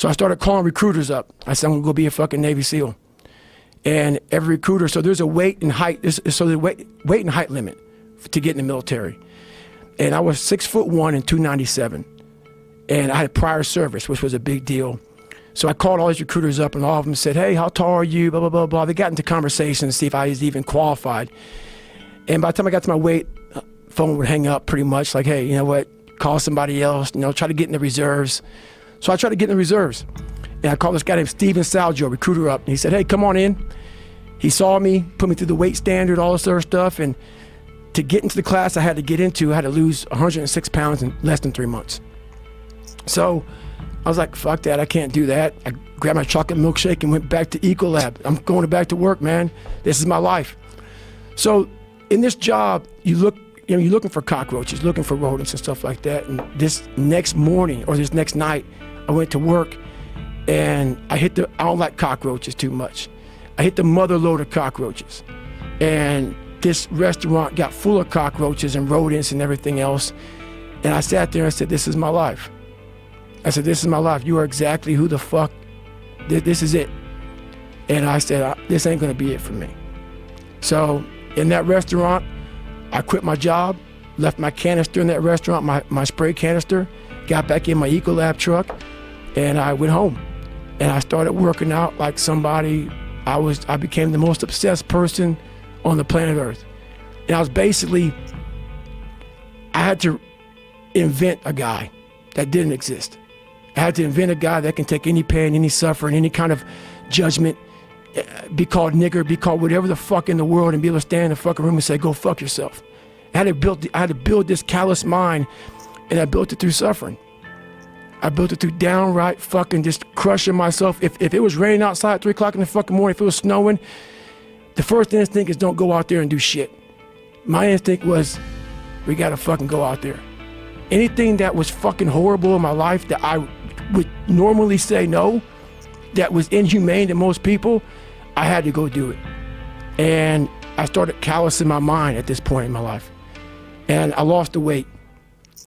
So I started calling recruiters up. I said, I'm gonna go be a fucking Navy SEAL. And every recruiter, so there's a weight and height, so the weight and height limit to get in the military. And I was 6'1" and 297. And I had prior service, which was a big deal. So I called all these recruiters up, and all of them said, hey, how tall are you, blah, blah, blah, blah. They got into conversation to see if I was even qualified. And by the time I got to my weight, phone would hang up pretty much, like, hey, you know what, call somebody else, you know, try to get in the reserves. So I tried to get in the reserves. And I called this guy named Steven Salgio, recruiter, up, and he said, hey, come on in. He saw me, put me through the weight standard, all this other stuff, and to get into the class I had to lose 106 pounds in less than 3 months. So I was like, fuck that, I can't do that. I grabbed my chocolate milkshake and went back to Ecolab. I'm going back to work, man. This is my life. So in this job, you're looking for cockroaches, looking for rodents and stuff like that. And this next morning, or this next night, I went to work, and I don't like cockroaches too much. I hit the mother load of cockroaches. And this restaurant got full of cockroaches and rodents and everything else. And I sat there and I said, this is my life. I said, this is my life. You are exactly who the fuck, this is it. And I said, this ain't gonna be it for me. So in that restaurant, I quit my job, left my canister in that restaurant, my spray canister, got back in my Ecolab truck, and I went home. And I started working out like somebody, I became the most obsessed person on the planet Earth. And I had to invent a guy that didn't exist. I had to invent a guy that can take any pain, any suffering, any kind of judgment, be called nigger, be called whatever the fuck in the world, and be able to stand in the fucking room and say, go fuck yourself. I had to build this callous mind, and I built it through suffering. I built it through downright fucking just crushing myself. If it was raining outside at 3 o'clock in the fucking morning, if it was snowing, the first instinct is don't go out there and do shit. My instinct was, we gotta fucking go out there. Anything that was fucking horrible in my life that I would normally say no, that was inhumane to most people, I had to go do it. And I started callousing my mind at this point in my life. And I lost the weight.